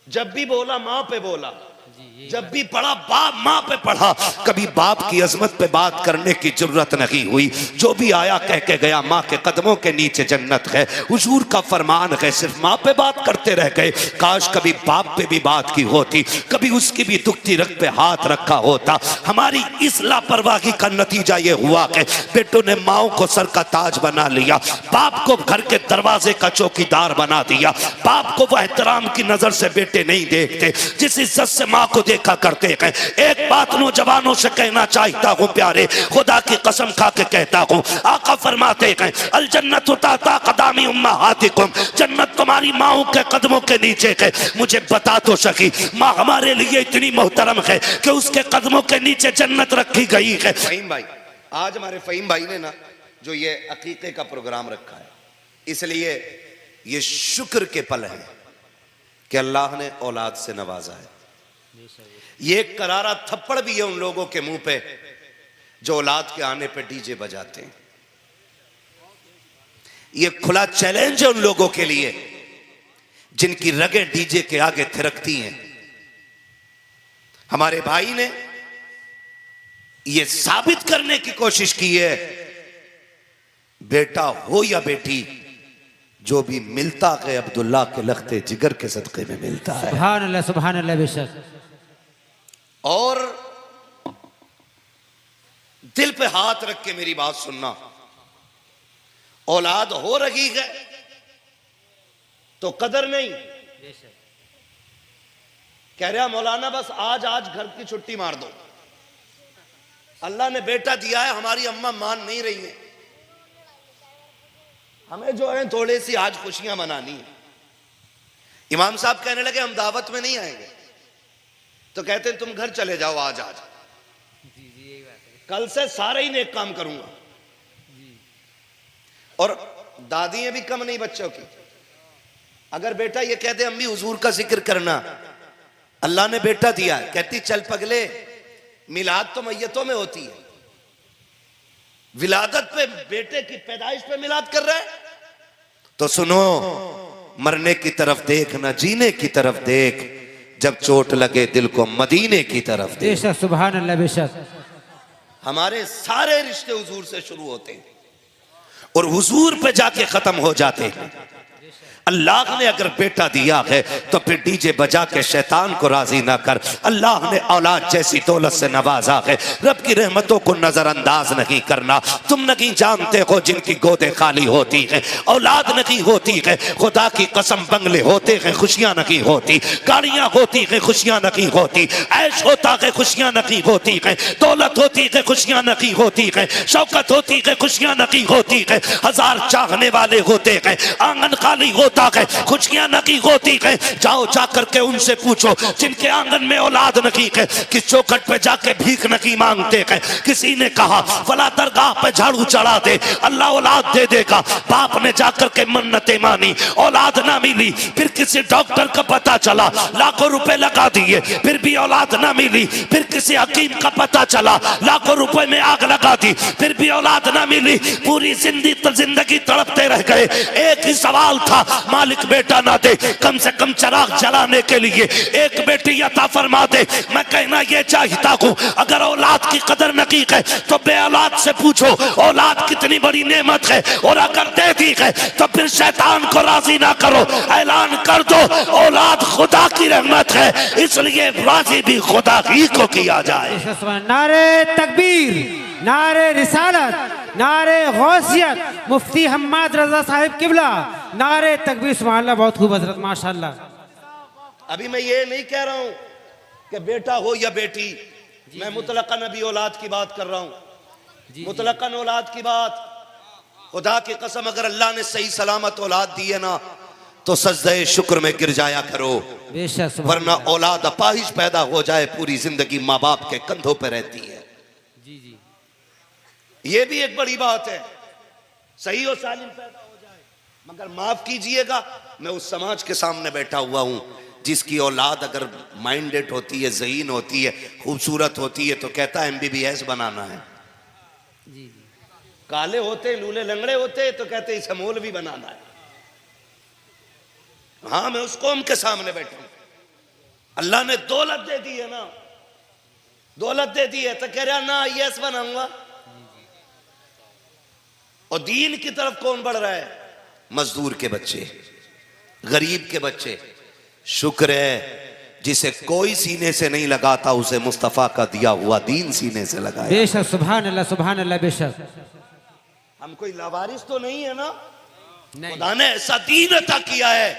जब भी बोला माँ पे बोला, जब भी पढ़ा बाप माँ पे पढ़ा, कभी बाप की अजमत पे बात करने की जरूरत नहीं हुई। जो भी आया कह के गया माँ के कदमों के नीचे जन्नत है। हुजूर का फरमान है, सिर्फ माँ पे बात करते रह गए। काश कभी बाप पे भी बात की होती, कभी उसकी भी दुखती रग पे हाथ रखा होता। हमारी इस लापरवाही का नतीजा ये हुआ कि बेटों ने माओ को सर का ताज बना लिया, बाप को घर के दरवाजे का चौकीदार बना दिया। बाप को वह एहतराम की नजर से बेटे नहीं देखते जिस इज्जत से माँ को देखा करते हैं। एक बात नौजवानों से कहना चाहता हूँ प्यारे, खुदा की कसम खा के कहता हूँ, आका फरमाते हैं अल जन्नत ताता कदामी उम्महातिकुम, जन्नत तुम्हारी माओ के कदमों के नीचे है। मुझे बता तो सकी माँ हमारे लिए इतनी मोहतरम है कि उसके कदमों के नीचे जन्नत रखी गई है। फहीम भाई, आज हमारे फहीम भाई ने ना जो ये अकीके का प्रोग्राम रखा है, इसलिए ये शुक्र के पल है कि अल्लाह ने औलाद से नवाजा है। ये एक करारा थप्पड़ भी है उन लोगों के मुंह पे जो औलाद के आने पे डीजे बजाते हैं। ये खुला चैलेंज है उन लोगों के लिए जिनकी रगें डीजे के आगे थिरकती हैं। हमारे भाई ने ये साबित करने की कोशिश की है, बेटा हो या बेटी, जो भी मिलता है अब्दुल्ला के लख्ते जिगर के सदके में मिलता है। सुभान अल्लाह, सुभान अल्लाह, बेशक। और दिल पे हाथ रख के मेरी बात सुनना, औलाद हो रही है तो कदर नहीं। कह रहा मौलाना बस आज घर की छुट्टी मार दो, अल्लाह ने बेटा दिया है, हमारी अम्मा मान नहीं रही है, हमें जो है थोड़ी सी आज खुशियां मनानी है। इमाम साहब कहने लगे हम दावत में नहीं आएंगे, तो कहते हैं तुम घर चले जाओ आज कल से सारे ही नेक काम करूंगा। और दादियां भी कम नहीं बच्चों की। अगर बेटा ये कहते अम्मी हुजूर का जिक्र करना, अल्लाह ने बेटा दिया, कहती चल पगले, मिलाद तो मैयतों में होती है, विलादत पे बेटे की पैदाइश पे मिलाद कर रहा है। तो सुनो, मरने की तरफ देख ना जीने की तरफ देख, जब चोट लगे दिल को मदीने की तरफ देख। बेशक, सुभान अल्लाह, बेशक। हमारे सारे रिश्ते हुजूर से शुरू होते हैं और हुजूर पे जाके खत्म हो जाते हैं। अल्लाह ने अगर बेटा दिया है तो फिर डीजे बजा के शैतान को राजी ना कर। अल्लाह ने औलाद जैसी दौलत से नवाजा है, रब की रहमतों को नजरअंदाज नहीं करना। तुम नहीं जानते हो जिनकी गोदें खाली होती हैं, औलाद नहीं होती है, खुदा की कसम बंगले होते हैं खुशियां नहीं होती, गाड़ियां होती हैं खुशियां नहीं होती, ऐश होता है खुशियां नहीं होती है, दौलत होती है खुशियां नहीं होती है, शौकत होती है खुशियां नहीं होती है, हजार चाहने वाले होते हैं, आंगन खाली होता है खुशियां नहीं होती है। जाओ जाकर के उनसे पूछो जिनके आंगन में औलाद नहीं है, किस चौखट पे जाके भीख नहीं मांगते हैं। किसी ने कहा फला दरगाह पे झाड़ू चढ़ा दे, अल्लाह औलाद दे देगा। बाप ने जाकर के मन्नतें मानी, औलाद ना मिली। फिर किसी डॉक्टर का पता चला, लाखों रुपए लगा दिए, फिर भी औलाद ना मिली। फिर किसी हकीम का पता चला, लाखों रुपए में आग लगा दी, फिर भी औलाद ना मिली। पूरी जिंदगी तड़पते रह गए। एक ही सवाल था, मालिक बेटा ना दे, कम से कम चिराग जलाने के लिए एक बेटी अता फरमा दे। मैं कहना ये चाहता हूँ, अगर औलाद की कदर नहीं है तो बे औलाद से पूछो औलाद कितनी बड़ी नेमत है, और अगर दे दी है तो फिर शैतान को राजी ना करो, ऐलान कर दो औलाद खुदा की रहमत है, इसलिए राजी भी खुदा ही को किया जाए। नारे तकबीर, नारे रिसालत, नारे गौसियत, मुफ्ती हम्माद रजा साहिब किबला, नारे तकबीर। सुभान अल्लाह, बहुत खूब हजरत, माशाअल्लाह। अभी मैं ये नहीं कह रहा हूं कि बेटा हो या बेटी, मैं मुतलकन अभी औलाद की बात कर रहा हूं, मुतलकन औलाद की बात। खुदा की कसम अगर अल्लाह ने सही सलामत औलाद दी है ना तो सजदे शुक्र में गिर जाया करो, वरना औलाद अपाहिज पैदा हो जाए पूरी जिंदगी माँ बाप के कंधों पर रहती है। ये भी एक बड़ी बात है, सही और सालिम पैदा हो जाए। मगर माफ कीजिएगा, मैं उस समाज के सामने बैठा हुआ हूं जिसकी औलाद अगर माइंडेड होती है, ज़हीन होती है, खूबसूरत होती है, तो कहता है MBBS बनाना है। काले होते, लूले लंगड़े होते, तो कहते इसे मौलवी बनाना है। हाँ, मैं उस कौम के सामने बैठा हूं अल्लाह ने दौलत दे दी है ना, दौलत दे दी है तो कह रहा ना IAS बनाऊंगा। और दीन की तरफ कौन बढ़ रहा है? मजदूर के बच्चे, गरीब के बच्चे। शुक्र है जिसे कोई सीने से नहीं लगाता उसे मुस्तफा का दिया हुआ दीन सीने से लगाया। बेशक सुभान अल्लाह बेशक। हम कोई लावारिस तो नहीं है ना, नहीं। खुदा ने ऐसा दीन अता किया है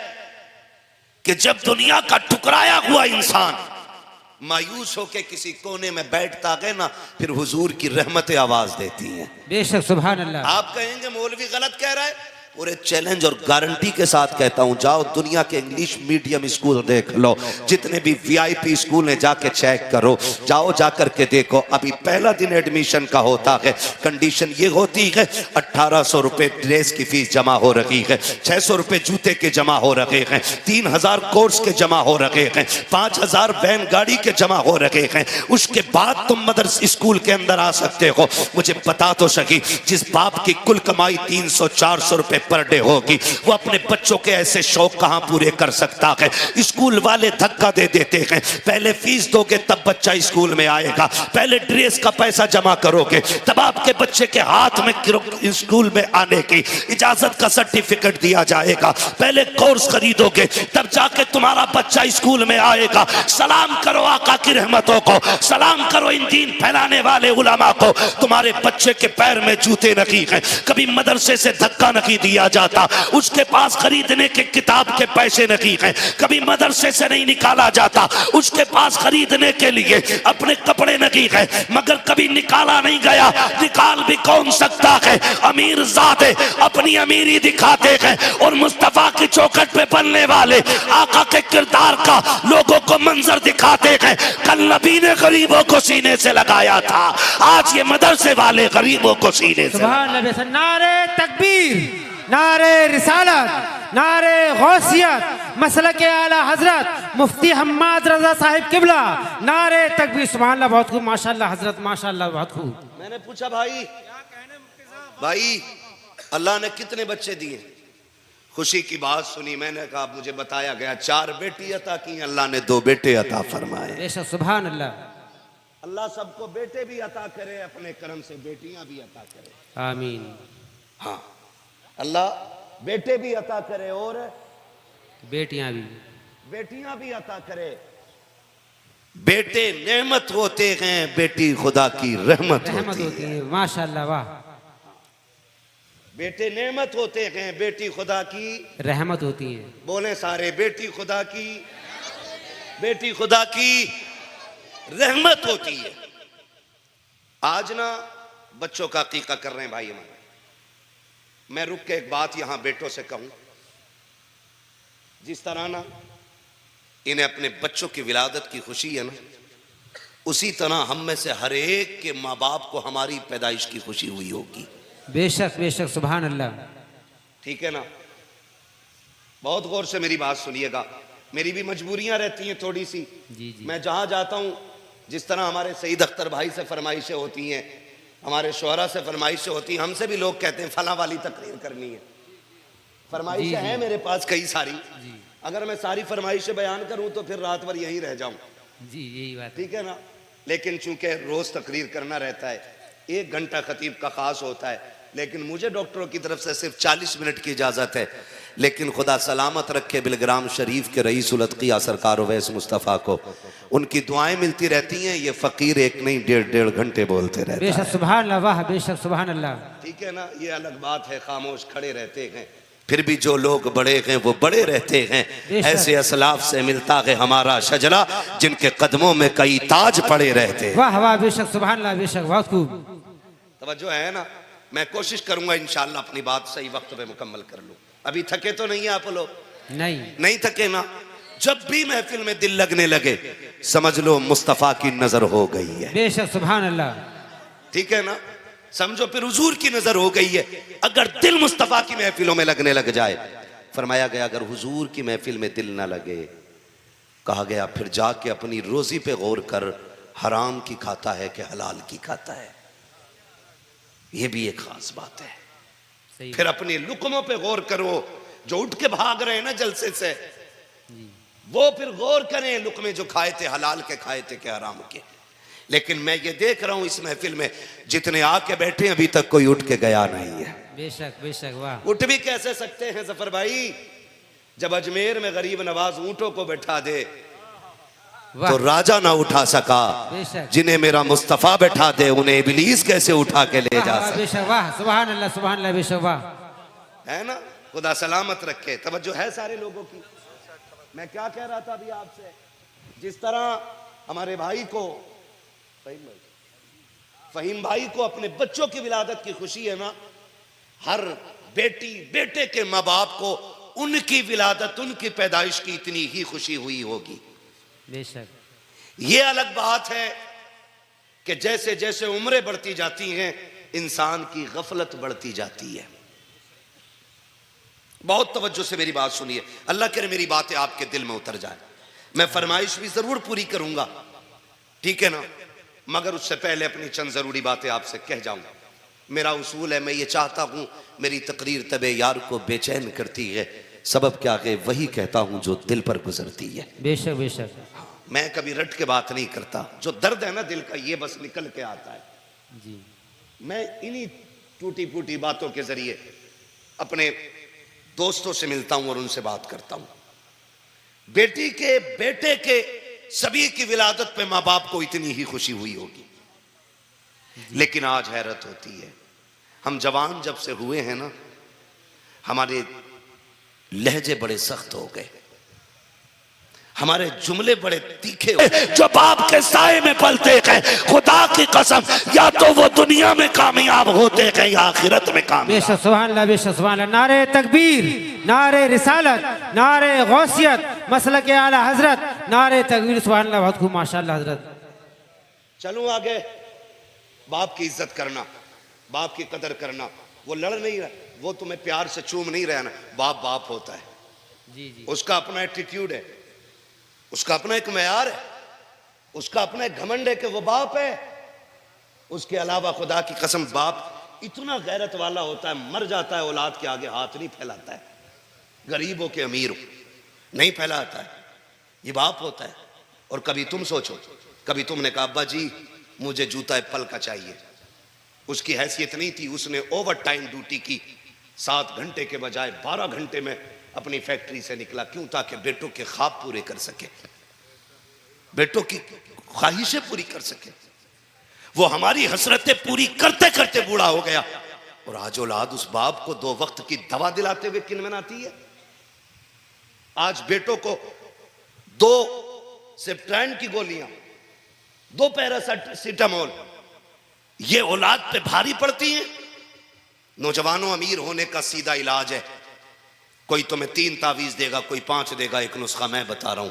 कि जब दुनिया का ठुकराया हुआ इंसान मायूस होके किसी कोने में बैठता है ना, फिर हुजूर की रहमतें आवाज देती हैं। बेशक सुभान अल्लाह। आप कहेंगे मौलवी गलत कह रहा है, पूरे चैलेंज और गारंटी के साथ कहता हूं, जाओ दुनिया के इंग्लिश मीडियम स्कूल देख लो, जितने भी VIP स्कूल हैं जाके चेक करो, जाओ जाकर के देखो। अभी पहला दिन एडमिशन का होता है, कंडीशन ये होती है 1800 रुपए ड्रेस की फीस जमा हो रही है, 600 रुपए जूते के जमा हो रहे हैं, 3000 कोर्स के जमा हो रहे हैं, 5000 वैन गाड़ी के जमा हो रहे हैं। उसके बाद तुम मदरसा स्कूल के अंदर आ सकते हो। मुझे बता तो सकी, जिस बाप की कुल कमाई 300-400 रुपए पर डे होगी, वो अपने बच्चों के ऐसे शौक कहां पूरे कर सकता है? स्कूल वाले धक्का दे देते हैं, पहले फीस दोगे तब बच्चा स्कूल में आएगा, पहले ड्रेस का पैसा जमा करोगे तब आपके बच्चे के हाथ में स्कूल में आने की इजाजत का सर्टिफिकेट दिया जाएगा, पहले कोर्स खरीदोगे तब जाके तुम्हारा बच्चा स्कूल में आएगा। सलाम करो आका की रहमतों को, सलाम करो इन दीन फैलाने वाले उलमा को। तुम्हारे बच्चे के पैर में जूते नहीं हैं, कभी मदरसे से धक्का नहीं दिया जाता, उसके पास खरीदने के किताब के पैसे नहीं हैं, कभी मदरसे से नहीं निकाला जाता, उसके पास खरीदने के लिए अपने कपड़े नहीं हैं, मगर कभी निकाला नहीं गया। निकाल भी कौन सकता है? अमीर ज़ादे अपनी अमीरी दिखाते हैं और मुस्तफा की चौखट पे बनने वाले आका के किरदार का लोगों को मंजर दिखाते हैं। कल नबी ने गरीबों को सीने से लगाया था, आज ये मदरसे वाले गरीबों को सीने से। सुभान अल्लाह। नारे तकबीर, नारे रिसालत, नारे गौसियत, मसलक आला हजरत मुफ्ती हम्माद रजा साहिब किबला, नारे तकबीर। सुभान अल्लाह, बहुत खूब माशाअल्लाह हजरत, माशाअल्लाह बहुत खूब। मैंने पूछा भाई अल्लाह ने कितने बच्चे दिए? खुशी की बात सुनी, मैंने कहा मुझे बताया गया 4 बेटी अता की, अल्लाह ने 2 बेटे अता फरमाए। बेशक सुभान अल्लाह। अल्लाह सबको बेटे भी अता करे, अपने करम से बेटियां भी अता करे। आमीन। हाँ, अल्लाह बेटे भी अता करे और बेटियां भी अता करे। बेटे नेमत होते हैं, बेटी खुदा की रहमत होती है। माशाअल्लाह, वाह। बेटे नेमत होते हैं, बेटी खुदा की रहमत होती है। बोले सारे, बेटी खुदा की रहमत होती है। आज ना बच्चों का अकीका कर रहे हैं भाई हमारे। मैं रुक के एक बात यहां बेटों से कहूं, जिस तरह ना इन्हें अपने बच्चों की विलादत की खुशी है ना, उसी तरह हम में से हर एक के माँ बाप को हमारी पैदाइश की खुशी हुई होगी। बेशक बेशक सुभान अल्लाह। ठीक है ना? बहुत गौर से मेरी बात सुनिएगा, मेरी भी मजबूरियां रहती हैं थोड़ी सी। जी। मैं जहां जाता हूं, जिस तरह हमारे सईद अख्तर भाई से फरमाइशें होती हैं, हमारे शोहरा से फरमाइशें होती हैं, हमसे भी लोग कहते हैं फला वाली तकरीर करनी है। फरमाइशें हैं मेरे पास कई सारी, अगर मैं सारी फरमाइशें बयान करूं तो फिर रात भर यहीं रह जाऊं। जी, यही बात। ठीक है ना? लेकिन चूंकि रोज तकरीर करना रहता है, 1 घंटा खतीब का खास होता है, लेकिन मुझे डॉक्टरों की तरफ से सिर्फ 40 मिनट की इजाजत है। लेकिन खुदा सलामत रखे बिलग्राम शरीफ के रईस उल अत्किया सरकार वैस मुस्तफ़ा को, उनकी दुआएं मिलती रहती हैं। ये फकीर एक नहीं 1.5 घंटे बोलते रहते हैं। बेशक सुभान अल्लाह, वाह बेशक सुभान अल्लाह। ठीक है ना? ये अलग बात है, खामोश खड़े रहते हैं, फिर भी जो लोग बड़े हैं वो बड़े रहते हैं। ऐसे असलाफ से मिलता है हमारा शजरा, जिनके कदमों में कई ताज पड़े रहते हैं। वाह वाह, बेशक सुभान अल्लाह, बेशक बहुत खूब। तवज्जो है ना? मैं कोशिश करूंगा इंशाल्लाह अपनी बात सही वक्त पे मुकम्मल कर लूं। अभी थके तो नहीं आप लोग? नहीं थके ना? जब भी महफिल में दिल लगने लगे समझ लो मुस्तफा की नजर हो गई है। बेशक सुभान अल्लाह। ठीक है ना? समझो फिर हुजूर की नजर हो गई है। अगर दिल मुस्तफा की महफिलों में लगने लग जाए, फरमाया गया अगर हुजूर की महफिल में दिल ना लगे, कहा गया फिर जाके अपनी रोजी पे गौर कर, हराम की खाता है कि हलाल की खाता है। यह भी एक खास बात है। फिर अपने लुकमों पे गौर करो, जो उठ के भाग रहे हैं ना जलसे से, वो फिर गौर करें लुकमे जो खाए थे हलाल के खाए थे कि हराम के। लेकिन मैं ये देख रहा हूं इस महफिल में जितने आके बैठे अभी तक कोई उठ के गया नहीं है। बेशक बेशक, वाह। उठ भी कैसे सकते हैं जफर भाई, जब अजमेर में गरीब नवाज ऊंटों को बैठा दे तो राजा ना उठा सका, जिन्हें मेरा मुस्तफा बैठा दे उन्हें इब्लीस कैसे उठा के ले जा सका। बेशक, वाह, सुभान अल्लाह, सुभान अल्लाह, बेशक, वाह। है ना, खुदा सलामत रखे। तवज्जो है सारे लोगों की। मैं क्या कह रहा था अभी आपसे, जिस तरह हमारे भाई को फहीम भाई को अपने बच्चों की विलादत की खुशी है ना, हर बेटी बेटे के माँ बाप को उनकी विलादत उनकी पैदाइश की इतनी ही खुशी हुई होगी। बेशक। ये अलग बात है कि जैसे जैसे उम्रें बढ़ती जाती हैं इंसान की गफलत बढ़ती जाती है। बहुत तवज्जो से मेरी बात सुनिए, अल्लाह करे मेरी बातें आपके दिल में उतर जाए। मैं फरमाइश भी जरूर पूरी करूंगा, ठीक है ना, मगर उससे पहले अपनी चंद जरूरी बातें आपसे कह जाऊंगा। मेरा उसूल है, मैं ये चाहता हूं मेरी तकरीर तबे यार को बेचैन करती है, सबब क्या है वही कहता हूं जो दिल पर गुजरती है। बेशक बेशक। मैं कभी रट के बात नहीं करता, जो दर्द है ना दिल का ये बस निकल के आता है जी। मैं इन्हीं टूटी फूटी बातों के जरिए अपने दोस्तों से मिलता हूं और उनसे बात करता हूं। बेटी के बेटे के सभी की विलादत पे माँ बाप को इतनी ही खुशी हुई होगी, लेकिन आज हैरत होती है, हम जवान जब से हुए हैं ना हमारे लहजे बड़े सख्त हो गए, हमारे जुमले बड़े तीखे हो गए। जो बाप के साए में पलते हैं खुदा की कसम या तो वो दुनिया में कामयाब होते हैं या आखिरत में कामयाब। बेशक, सुभान अल्लाह, बेशक, सुभान अल्लाह। नारे तकबीर, नारे रिसालत, नारे गौसियत, मसलक आला हजरत, नारे तकबीर, सुभान अल्लाह, बहुत खूब, माशाअल्लाह हजरत। चलूं आगे। बाप की इज्जत करना, बाप की कदर करना, वो लड़ नहीं रहा, वो तुम्हें प्यार से चूम नहीं रहा ना, बाप बाप होता है जी जी। उसका अपना एटीट्यूड है, उसका अपना एक मयार है, उसका अपना एक घमंड है कि वो बाप है। उसके अलावा खुदा की कसम बाप इतना गैरत वाला होता है, मर जाता है औलाद के आगे हाथ नहीं फैलाता है, गरीब हो के अमीर हो नहीं फैलाता है, ये बाप होता है। और कभी तुम सोचो, कभी तुमने कहा अब्बा जी मुझे जूता एप्पल का चाहिए, उसकी हैसियत नहीं थी, उसने ओवर टाइम ड्यूटी की, 7 घंटे के बजाय 12 घंटे में अपनी फैक्ट्री से निकला, क्यों? ताकि बेटों के ख्वाब पूरे कर सके, बेटों की ख्वाहिशें पूरी कर सके। वो हमारी हसरतें पूरी करते करते बूढ़ा हो गया, और आज औलाद उस बाप को 2 वक्त की दवा दिलाते हुए किन मनाती है। आज बेटों को 2 सेप्ट्राइन की गोलियां, 2 पैरासिटामोल, ये औलाद पे भारी पड़ती हैं। नौजवानों, अमीर होने का सीधा इलाज है, कोई तुम्हें 3 तावीज देगा, कोई 5 देगा, एक नुस्खा मैं बता रहा हूं।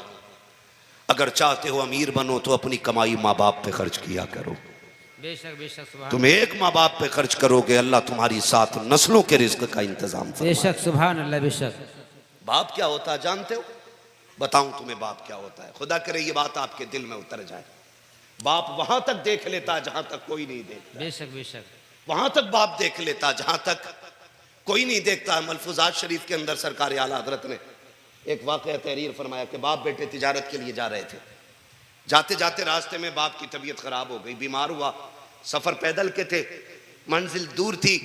अगर चाहते हो अमीर बनो तो अपनी कमाई माँ बाप पे खर्च किया करो। बेशक बेशक, सुभान। तुम एक माँ बाप पे खर्च करोगे, अल्लाह तुम्हारी 7 नस्लों के रिज्क का इंतजाम फरमाएगा। बेशक, सुभान अल्लाह, बेशक। बाप क्या होता है जानते हो? बताऊं तुम्हें बाप क्या होता है, खुदा करे ये बात आपके दिल में उतर जाए। बाप वहां तक देख लेता है जहां तक कोई नहीं देखता। बेशक बेशक। वहां तक बाप देख लेता जहां तक कोई नहीं देखता। मलफूजात शरीफ के अंदर सरकार आला हजरत ने एक वाक़या तहरीर फरमाया कि बाप बेटे तिजारत के लिए जा रहे थे, जाते जाते रास्ते में बाप की तबीयत खराब हो गई, बीमार हुआ, सफर पैदल के थे, मंजिल दूर थी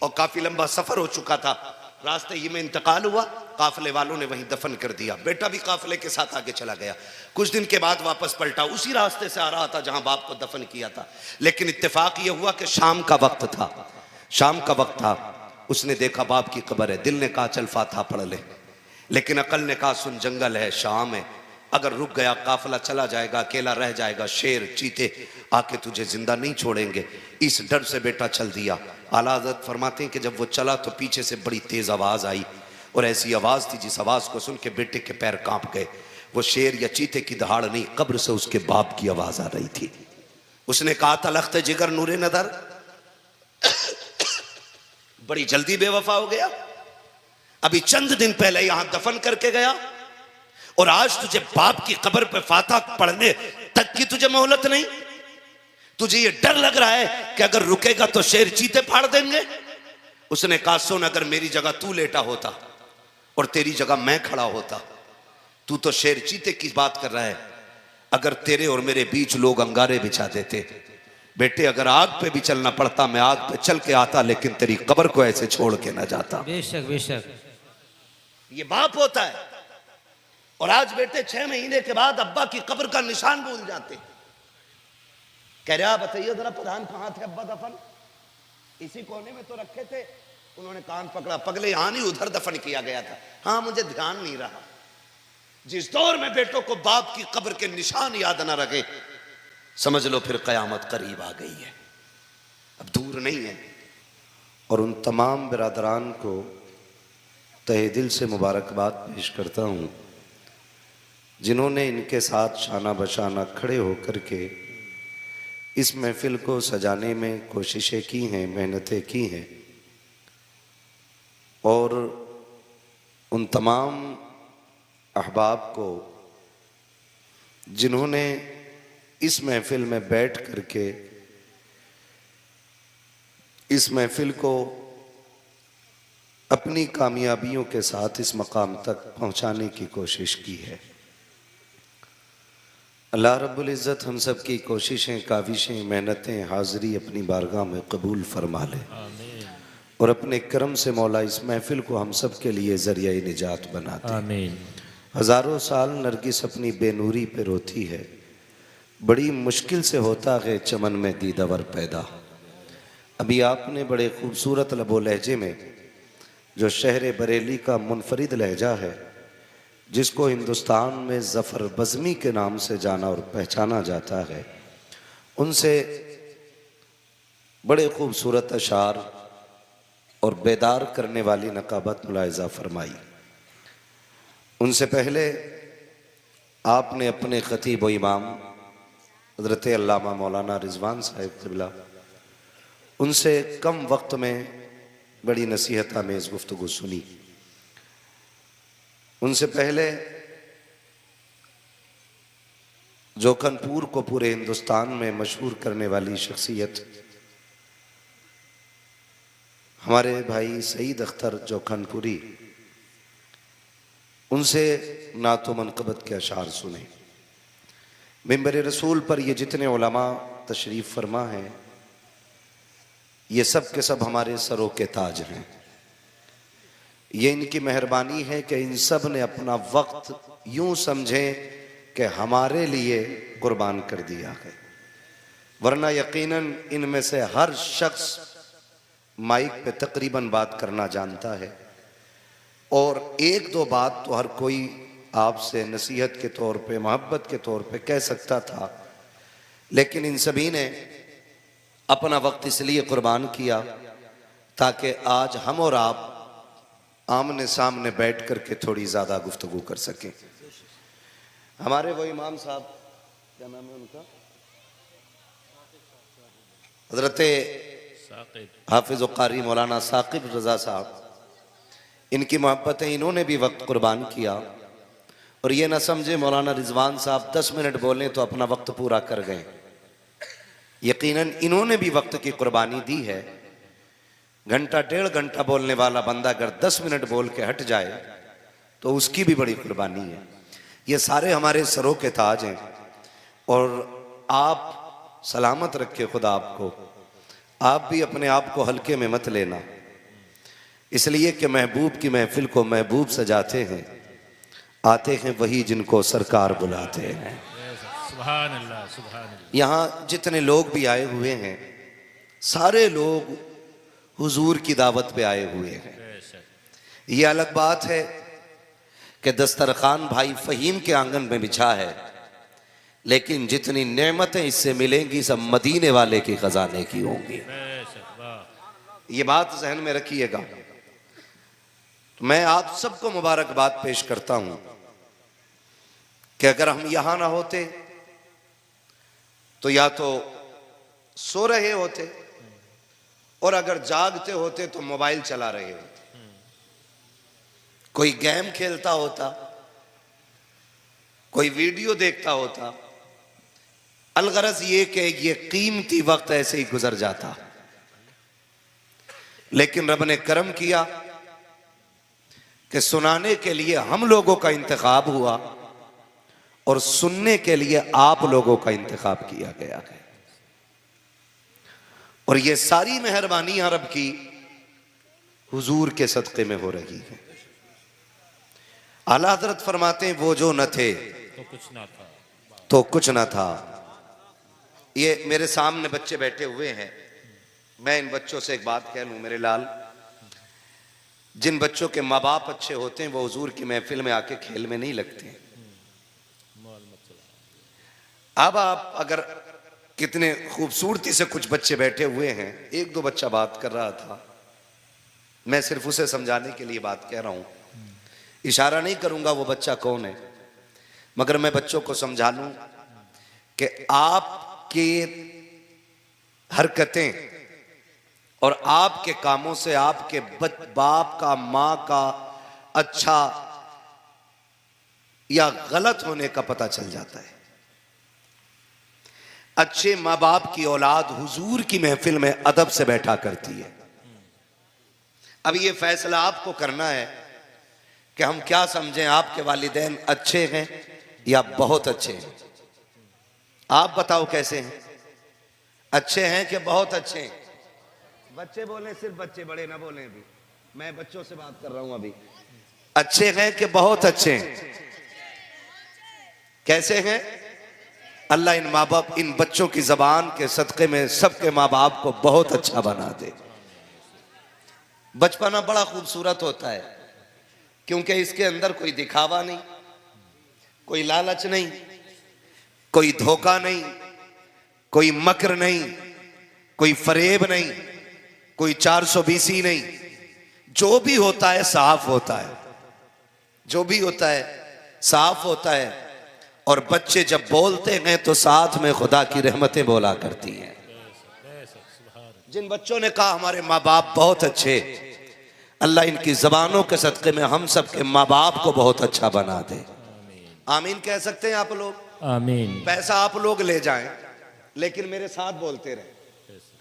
और काफी लंबा सफर हो चुका था। रास्ते ही में इंतकाल हुआ, काफिले वालों ने वहीं दफन कर दिया। बेटा भी काफिले के साथ आगे चला गया। कुछ दिन के बाद वापस पलटा, उसी रास्ते से आ रहा था जहां बाप को दफन किया था, लेकिन इत्तेफाक यह हुआ कि शाम का वक्त था, शाम का वक्त था। उसने देखा बाप की कब्र है, दिल ने कहा चल फातिहा पढ़ ले, लेकिन अकल ने कहा सुन जंगल है, शाम है, अगर रुक गया काफिला चला जाएगा, अकेला रह जाएगा, शेर चीते आके तुझे जिंदा नहीं छोड़ेंगे। इस डर से बेटा चल दिया। आला हज़रत फरमाते हैं कि जब वो चला तो पीछे से बड़ी तेज आवाज आई, और ऐसी आवाज थी जिस आवाज को सुन के बेटे के पैर कांप गए। वो शेर या चीते की दहाड़ नहीं, कब्र से उसके बाप की आवाज आ रही थी। उसने कहा था लख्त जिगर नूरे नदर, बड़ी जल्दी बेवफा हो गया, अभी चंद दिन पहले यहां दफन करके गया और आज तुझे बाप की कब्र पे फातिहा पढ़ने तक की तुझे मोहलत नहीं। तुझे ये डर लग रहा है कि अगर रुकेगा तो शेर चीते फाड़ देंगे। उसने कहा सुन, अगर मेरी जगह तू लेटा होता और तेरी जगह मैं खड़ा होता तू तो शेर चीते की बात कर रहा है। अगर तेरे और मेरे बीच लोग अंगारे बिछा देते, बेटे अगर आग पे भी चलना पड़ता मैं आग पे चल के आता, लेकिन तेरी कब्र को ऐसे छोड़ के ना जाता। बेशक बेशक। ये बाप होता है। और आज बेटे 6 महीने के बाद अब्बा की कब्र का निशान भूल जाते। कह रहा बताइए जरा प्रधान कहां थे अब्बा दफन? इसी कोने में तो रखे थे। उन्होंने कान पकड़ा, पगले यहां नहीं उधर दफन किया गया था। हाँ मुझे ध्यान नहीं रहा। जिस दौर में बेटों को बाप की कब्र के निशान याद ना रखे, समझ लो फिर कयामत करीब आ गई है, अब दूर नहीं है। और उन तमाम बिरादरान को तहे दिल से मुबारकबाद पेश करता हूँ जिन्होंने इनके साथ शाना बशाना खड़े होकर के इस महफिल को सजाने में कोशिशें की हैं, मेहनतें की हैं। और उन तमाम अहबाब को जिन्होंने इस महफिल में बैठ करके इस महफिल को अपनी कामयाबियों के साथ इस मकाम तक पहुंचाने की कोशिश की है। अल्लाह रब्बुल इज़्ज़त हम सब की कोशिशें, काविशें, मेहनतें, हाज़िरी अपनी बारगाह में कबूल फरमा ले और अपने करम से मौला इस महफिल को हम सब के लिए ज़रिया निजात बना दे। आमीन। हज़ारों साल नरगिस अपनी बेनूरी पे रोती है, बड़ी मुश्किल से होता है चमन में दीदावर पैदा। अभी आपने बड़े खूबसूरत लबो लहजे में जो शहर बरेली का मुनफरिद लहजा है, जिसको हिंदुस्तान में ज़फ़र बज़मी के नाम से जाना और पहचाना जाता है, उनसे बड़े खूबसूरत अशार और बेदार करने वाली नकाबत मुलाहिज़ा फरमाई। उनसे पहले आपने अपने ख़तीब व इमाम हज़रत अल्लामा मौलाना रिज़वान साहिब क़िबला, उनसे कम वक्त में बड़ी नसीहत आमेज़ गुफ्तगू सुनी। उनसे पहले जोखनपुर को पूरे हिंदुस्तान में मशहूर करने वाली शख्सियत हमारे भाई सईद अख्तर जोखनपुरी, उनसे नातो मनक़बत के अशार सुने। मिंबर रसूल पर ये जितने उलमा तशरीफ़ फरमा हैं, ये सब के सब हमारे सरों के ताज हैं। ये इनकी मेहरबानी है कि इन सब ने अपना वक्त यूं समझें कि हमारे लिए कुर्बान कर दिया है, वरना यकीनन इनमें से हर शख्स माइक पे तकरीबन बात करना जानता है और एक दो बात तो हर कोई आपसे नसीहत के तौर पे, मोहब्बत के तौर पे कह सकता था, लेकिन इन सभी ने अपना वक्त इसलिए कुर्बान किया ताकि आज हम और आप आमने सामने बैठ करके थोड़ी ज़्यादा गुफ्तगू कर सकें। हमारे वो इमाम साहब, क्या नाम है उनका, हज़रत हाफिज़ व क़ारी मौलाना साकिब रज़ा साहब, इनकी मोहब्बतें, इन्होंने भी वक्त कुर्बान किया। और ये ना समझे मौलाना रिजवान साहब 10 मिनट बोलें तो अपना वक्त पूरा कर गए, यकीनन इन्होंने भी वक्त की कुर्बानी दी है। घंटा 1.5 घंटा बोलने वाला बंदा अगर 10 मिनट बोल के हट जाए तो उसकी भी बड़ी कुर्बानी है। ये सारे हमारे सरों के ताज हैं और आप सलामत रखे खुदा आपको। आप भी अपने आप को हल्के में मत लेना, इसलिए कि महबूब की महफिल को महबूब सजाते हैं, आते हैं वही जिनको सरकार बुलाते हैं। सुभान अल्लाह, सुभान अल्लाह। यहाँ जितने लोग भी आए हुए हैं, सारे लोग हुजूर की दावत पे आए हुए हैं। ये अलग बात है कि दस्तरखान भाई फ़हीम के आंगन में बिछा है, लेकिन जितनी नेमतें इससे मिलेंगी सब मदीने वाले के खजाने की होंगी। ये बात जहन में रखिएगा। तो मैं आप सबको मुबारकबाद पेश करता हूं कि अगर हम यहां ना होते तो या तो सो रहे होते और अगर जागते होते तो मोबाइल चला रहे होते, कोई गेम खेलता होता, कोई वीडियो देखता होता। अलगरज ये कि ये कीमती वक्त ऐसे ही गुजर जाता, लेकिन रब ने करम किया कि सुनाने के लिए हम लोगों का इंतखाब हुआ और सुनने के लिए आप लोगों का इंतखाब किया गया है। और ये सारी मेहरबानी अरब की हुजूर के सदक़े में हो रही है। आला हज़रत फरमाते हैं वो जो न थे तो कुछ ना था। तो कुछ ना था। ये मेरे सामने बच्चे बैठे हुए हैं, मैं इन बच्चों से एक बात कह लूं मेरे लाल, जिन बच्चों के माँ बाप अच्छे होते हैं वो हुजूर की महफिल में आके खेल में नहीं लगते। अब आप अगर कितने खूबसूरती से कुछ बच्चे बैठे हुए हैं, एक दो बच्चा बात कर रहा था, मैं सिर्फ उसे समझाने के लिए बात कह रहा हूं, इशारा नहीं करूंगा वो बच्चा कौन है, मगर मैं बच्चों को समझा लूं कि आपकी हरकतें और आपके कामों से आपके बाप का, माँ का अच्छा या गलत होने का पता चल जाता है। अच्छे माँ बाप की औलाद हुजूर की महफिल में अदब से बैठा करती है। अब ये फैसला आपको करना है कि हम क्या समझें, आपके वालिदैन अच्छे हैं या बहुत अच्छे हैं। आप बताओ कैसे हैं, अच्छे हैं कि बहुत अच्छे हैं? बच्चे बोले, सिर्फ बच्चे, बड़े ना बोले। अभी मैं बच्चों से बात कर रहा हूं। अभी अच्छे हैं कि बहुत अच्छे हैं? कैसे हैं? अल्लाह इन माँ बाप, इन बच्चों की जबान के सदक़े में सबके माँ बाप को बहुत अच्छा बना दे। बचपना बड़ा खूबसूरत होता है क्योंकि इसके अंदर कोई दिखावा नहीं, कोई लालच नहीं, कोई धोखा नहीं, कोई मकर नहीं, कोई फरेब नहीं, कोई 420 नहीं। जो भी होता है साफ होता है, जो भी होता है साफ होता है। और बच्चे जब बोलते हैं तो साथ में खुदा की रहमतें बोला करती हैं। जिन बच्चों ने कहा हमारे माँ बाप बहुत अच्छे, अल्लाह इनकी जबानों के सदक़े में हम सब के माँ बाप को बहुत अच्छा बना दे। आमीन कह सकते हैं आप लोग? आमीन। पैसा आप लोग ले जाएं लेकिन मेरे साथ बोलते रहे।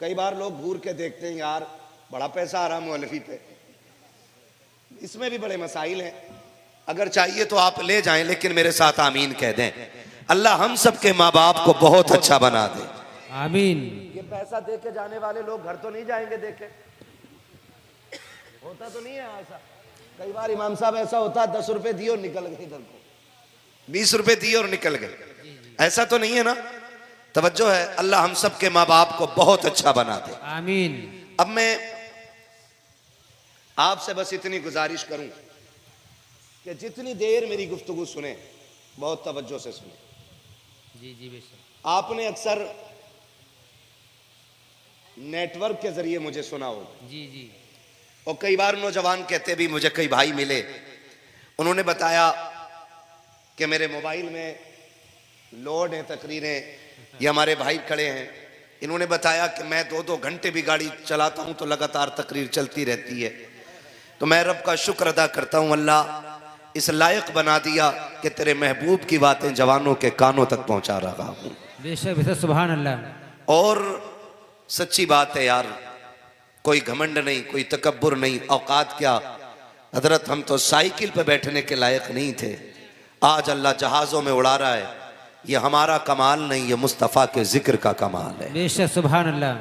कई बार लोग घूर के देखते हैं, यार बड़ा पैसा आ रहा मौलवी पे, इसमें भी बड़े मसाइल हैं। अगर चाहिए तो आप ले जाएं लेकिन मेरे साथ आमीन कह दें। अल्लाह हम सब के माँ बाप को बहुत अच्छा बना दे। आमीन। ये पैसा दे के जाने वाले लोग घर तो नहीं जाएंगे देखे, होता तो नहीं है ऐसा। कई बार इमाम साहब ऐसा होता है 10 रुपए दिए और निकल गए इधर को, 20 रुपए दिए और निकल गए, ऐसा तो नहीं है ना? तवज्जो है। अल्लाह हम सब के माँ बाप को बहुत अच्छा बना दे। आमीन। अब मैं आपसे बस इतनी गुजारिश करूं कि जितनी देर मेरी गुफ्तगू सुने बहुत तवज्जो से सुने। जी जी बेशक। आपने अक्सर नेटवर्क के जरिए मुझे सुना होगा। जी जी। और कई बार नौजवान कहते भी, मुझे कई भाई मिले, उन्होंने बताया कि मेरे मोबाइल में लोड है तकरीरें, ये हमारे भाई खड़े हैं, इन्होंने बताया कि मैं 2-2 घंटे भी गाड़ी चलाता हूं तो लगातार तकरीर चलती रहती है। तो मैं रब का शुक्र अदा करता हूं, अल्लाह इस लायक बना दिया कि तेरे महबूब की बातें जवानों के कानों तक पहुंचा रहा हूं। बेशक बेशक, सुभान अल्लाह। और सच्ची बात है यार, कोई घमंड नहीं, कोई तकब्बुर नहीं। औकात क्या हजरत, हम तो साइकिल पे बैठने के लायक नहीं थे, आज अल्लाह जहाज़ों में उड़ा रहा है। ये हमारा कमाल नहीं, ये मुस्तफ़ा के जिक्र का कमाल है। बेशक सुभान अल्लाह।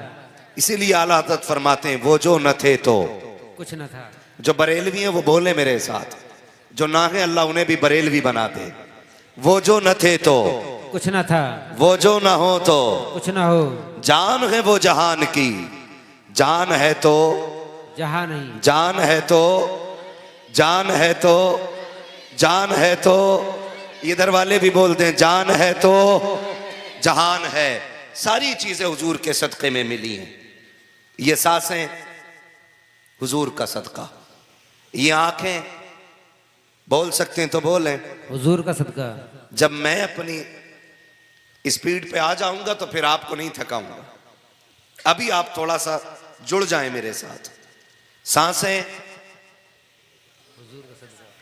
इसीलिए आला हज़रत फरमाते हैं वो जो न थे तो कुछ न था। जो बरेलवी हैं वो बोले मेरे साथ, जो ना है अल्लाह उन्हें भी बरेलवी बना दे। वो जो न थे तो कुछ न था, वो जो न हो तो कुछ न हो। जान है वो जहान की, जान है तो जहां नहीं, जान है तो जान है तो जान है तो, इधर वाले भी बोलते हैं जान है तो जहान है। सारी चीजें हुजूर के सदक़े में मिली हैं। ये सांसें हुजूर का सदका, ये आंखें बोल सकते हैं तो बोलें हुजूर का सदका। जब मैं अपनी स्पीड पे आ जाऊंगा तो फिर आपको नहीं थकाऊंगा। अभी आप थोड़ा सा जुड़ जाएं मेरे साथ। सांसें,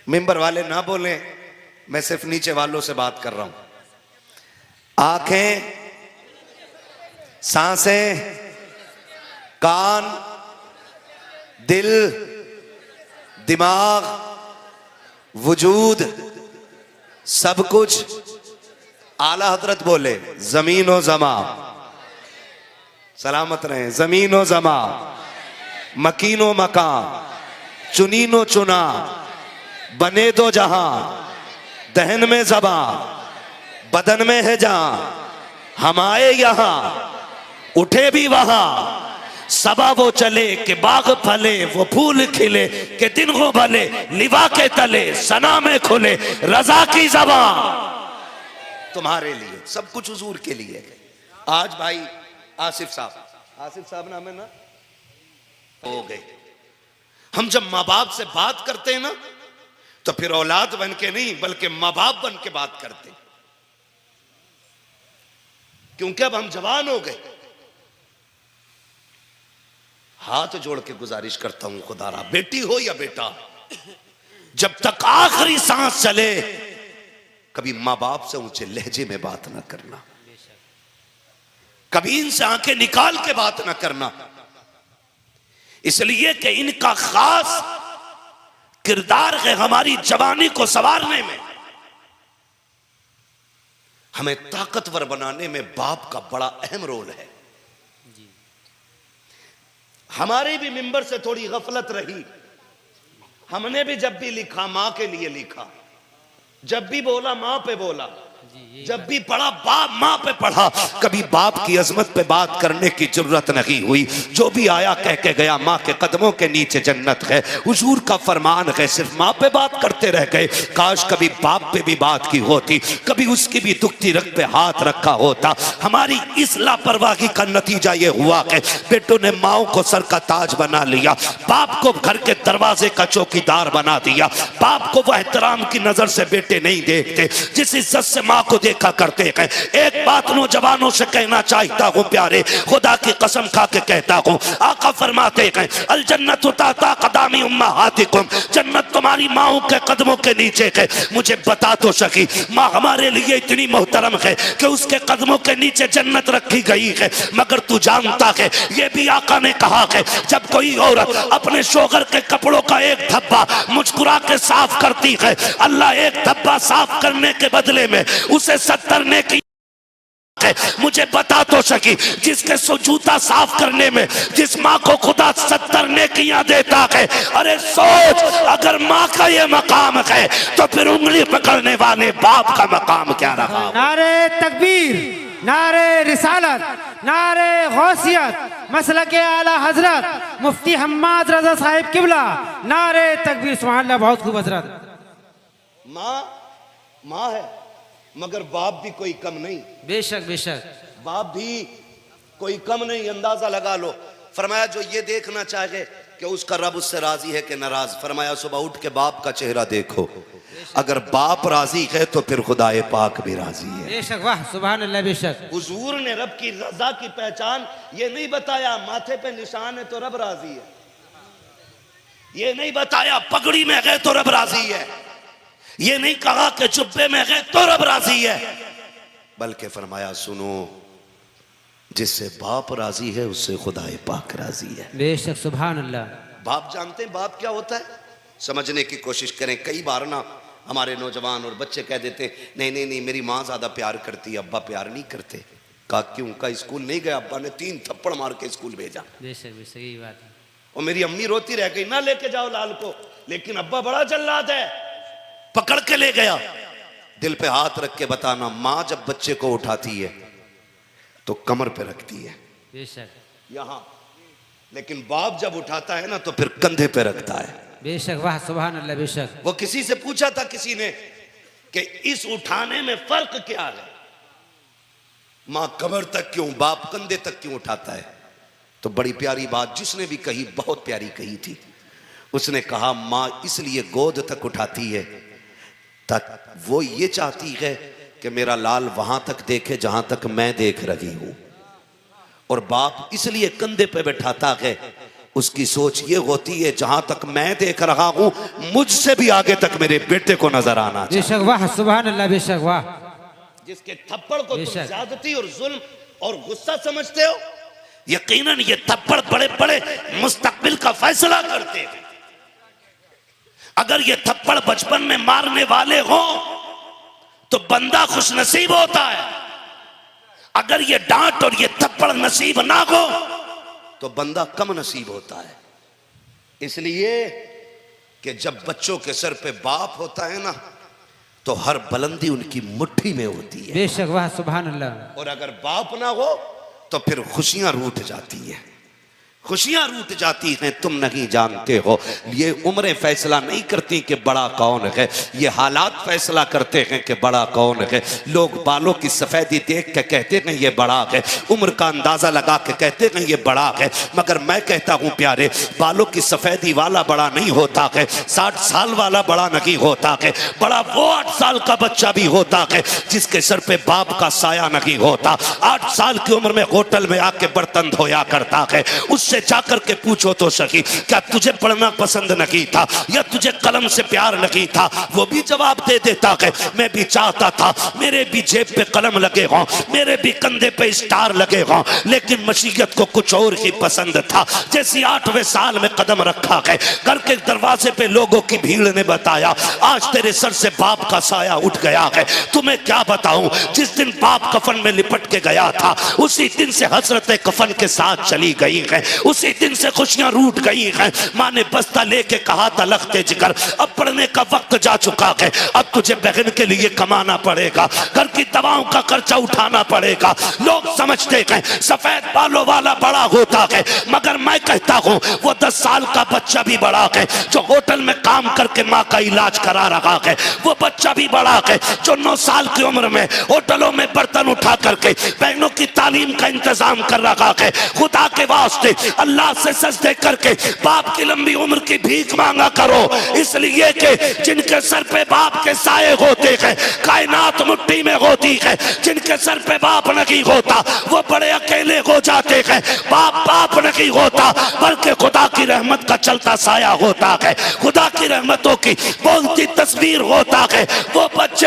मिंबर वाले ना बोलें, मैं सिर्फ नीचे वालों से बात कर रहा हूं। आंखें, सांसें, कान, दिल, दिमाग, वजूद, सब कुछ आला हजरत बोले जमीन व जमा सलामत रहे, जमीन व जमा, मकीन व मकान, चुनीन व चुना, बने दो जहां, दहन में जबा, बदन में है जहां, हम आए यहां उठे भी वहां, सबा वो चले कि बाग फले, वो फूल खिले कि दिन हो भले, लिवा के तले सना में खुले, रजा की जबा तुम्हारे लिए, सब कुछ हुजूर के लिए। आज भाई आसिफ साहब नाम है ना, हो गए। हम जब माँ बाप से बात करते हैं ना तो फिर औलाद बन के नहीं बल्कि माँ बाप बन के बात करते हैं, क्योंकि अब हम जवान हो गए। हाथ जोड़ के गुजारिश करता हूं खुदारा, बेटी हो या बेटा, जब तक आखिरी सांस चले कभी मां बाप से ऊंचे लहजे में बात ना करना, कभी इनसे आंखें निकाल के बात ना करना, इसलिए कि इनका खास किरदार है हमारी जवानी को संवारने में, हमें ताकतवर बनाने में बाप का बड़ा अहम रोल है। हमारी भी मिंबर से थोड़ी गफलत रही, हमने भी जब भी लिखा मां के लिए लिखा, जब भी बोला मां पे बोला, जब भी पढ़ा बाप मां पे पढ़ा, कभी बाप की अजमत पे बात करने की जरूरत नहीं हुई। जो भी आया कह के गया मां के कदमों के नीचे जन्नत है, हुजूर का फरमान है, सिर्फ मां पे बात करते रह गए। काश कभी बाप पे भी बात की होती, कभी उसकी भी दुखती रग पे हाथ रखा होता। हमारी इस लापरवाही का नतीजा ये हुआ कि बेटों ने माओ को सर का ताज बना लिया, बाप को घर के दरवाजे का चौकीदार बना दिया, बाप को वह एहतराम की नजर से बेटे नहीं देखते जिस इज्जत से मां को देखा करते हैं। एक बात नौजवानों से कहना चाहता हूं प्यारे, खुदा की कसम खा के कहता हूं, आका फरमाते हैं अल जन्नतु ताता कदामी उम्महातिकुम, जन्नत तुम्हारी माओं के कदमों के नीचे है। मुझे बता तो सकी, मां हमारे लिए इतनी मोहतरम है कि उसके कदमों के नीचे जन्नत रखी गई है। मगर तू जानता है ये भी आका ने कहा है, जब कोई औरत अपने शोहर के कपड़ों का एक धब्बा मुस्कुरा के साफ करती है, अल्लाह एक धब्बा साफ करने के बदले में उसे 70 नेकी। मुझे बता तो सकी, जिसके जूता साफ करने में जिस माँ को खुदा 70 नेकियां देता है, अरे सोच अगर माँ का ये मकाम है तो फिर उंगली पकड़ने वाले बाप का मकाम क्या रहा। नारे तकबीर, नारे रिसालत, नारे गौसियत, मसलके आला हजरत मुफ्ती हम्माद रजा साहिब किबला, नारे तकबीर। सुभान अल्लाह, बहुत खूब हजरत। माँ है मगर बाप भी कोई कम नहीं। बेशक बेशक, बाप भी कोई कम नहीं, अंदाजा लगा लो। फरमाया जो ये देखना चाहे कि उसका रब उससे राजी है कि नाराज, फरमाया सुबह उठ के बाप का चेहरा देखो, अगर बाप राजी है तो फिर खुदाए पाक भी राजी है। बेशक, वाह सुभान अल्लाह। बेशक हुजूर ने रब की रजा की पहचान ये नहीं बताया माथे पे निशान है तो रब राजी है, ये नहीं बताया पगड़ी में गए तो रब राजी है, ये नहीं कहा कि जुब्बे में गए तो रब राजी है, बल्कि फरमाया सुनो जिससे बाप राजी है उससे खुदाए पाक राजी है। बेशक सुभान अल्लाह। बाप जानते हैं बाप क्या होता है, समझने की कोशिश करें। कई बार ना हमारे नौजवान और बच्चे कह देते नहीं नहीं नहीं मेरी माँ ज्यादा प्यार करती है, अब्बा प्यार नहीं करते। कहा क्यों? का स्कूल नहीं गया, अब्बा ने 3 थप्पड़ मार के स्कूल भेजा। बेशक बेशक, यही बात है। और मेरी अम्मी रोती रह गई ना लेके जाओ लाल को, लेकिन अब्बा बड़ा जल्लाद है, पकड़ के ले गया। दिल पे हाथ रख के बताना, माँ जब बच्चे को उठाती है तो कमर पे रखती है, बेशक यहां, लेकिन बाप जब उठाता है ना तो फिर कंधे पे रखता है। बेशक, वाह सुभान अल्लाह। बेशक, वो किसी से पूछा था किसी ने कि इस उठाने में फर्क क्या है, मां कमर तक क्यों, बाप कंधे तक क्यों उठाता है? तो बड़ी प्यारी बात जिसने भी कही, बहुत प्यारी कही थी। उसने कहा मां इसलिए गोद तक उठाती है तक वो ये चाहती है कि मेरा लाल वहां तक देखे जहां तक मैं देख रही हूं, और बाप इसलिए कंधे पे बैठाता है, उसकी सोच ये होती है जहां तक मैं देख रहा हूं मुझसे भी आगे तक मेरे बेटे को नजर आना चाहिए। बेशक, वाह सुभान अल्लाह। बेशक, वाह। जिसके थप्पड़ को तुम ज्यादती और जुल्म और गुस्सा समझते हो, यकीनन ये थप्पड़ बड़े बड़े मुस्तकबिल का फैसला करते हैं। अगर ये थप्पड़ बचपन में मारने वाले हो तो बंदा खुश नसीब होता है। अगर ये डांट और ये थप्पड़ नसीब ना हो तो बंदा कम नसीब होता है। इसलिए कि जब बच्चों के सर पे बाप होता है ना तो हर बुलंदी उनकी मुट्ठी में होती है। बेशक, वाह सुभान अल्लाह। और अगर बाप ना हो तो फिर खुशियां रूठ जाती हैं, खुशियां रूठ जाती हैं। तुम नहीं जानते हो, ये उम्रें फैसला नहीं करती कि बड़ा कौन है, ये हालात फैसला करते हैं कि बड़ा कौन है। लोग बालों की सफेदी देख के कहते हैं ये बड़ा है, उम्र का अंदाजा लगा के कहते हैं ये बड़ा है। मगर मैं कहता हूं प्यारे, बालों की सफेदी वाला बड़ा नहीं होता है, 60 साल वाला बड़ा नहीं होता है। बड़ा वो 8 साल का बच्चा भी होता है जिसके सर पे बाप का साया नहीं होता। 8 साल की उम्र में होटल में आके बर्तन धोया करता है। उससे जाकर के पूछो तो सही, क्या तुझे पढ़ना पसंद नहीं था या तुझे कलम से प्यार नहीं था? वो भी जवाब दे देता है, मैं भी चाहता था मेरे भी जेब पे कलम लगे हों, मेरे भी कंधे पे स्टार लगे हों, लेकिन मशीयत को कुछ और ही पसंद था। जैसे 8वें साल में कदम रखा है, घर के दरवाजे पे लोगों की भीड़ ने बताया आज तेरे सर से बाप का साया उठ गया है। तुम्हें क्या बताऊं, जिस दिन बाप कफन में लिपट के गया था उसी दिन से हसरतें कफन के साथ चली गई है, उसी दिन से खुशियां रूठ गई हैं। माँ ने बस्ता लेके कहा था लखते जिगर अब पढ़ने का वक्त जा चुका है, अब तुझे बहन के लिए कमाना पड़ेगा, घर की दवाओं का खर्चा उठाना पड़ेगा। लोग समझते हैं सफेद बालों वाला बड़ा होता है, मगर मैं कहता हूं वो 10 साल का बच्चा भी बड़ा है जो होटल में काम करके माँ का इलाज करा रहा है। वो बच्चा भी बड़ा है जो 9 साल की उम्र में होटलों में बर्तन उठा करके बहनों की तालीम का इंतजाम कर रहा है। खुदा के वास्ते अल्लाह से सजदे करके बाप की लंबी उम्र की भीख मांगा करो, इसलिए कि जिनके सर पे बाप के साए होते हैं कायनात मुट्ठी में होती है। जिनके सर पे बाप नहीं होता वो बड़े अकेले हो जाते हैं। बाप नहीं होता बल्कि खुदा की रहमत का चलता साया होता है, खुदा की रहमतों की बोलती तस्वीर होता है। वो बच्चे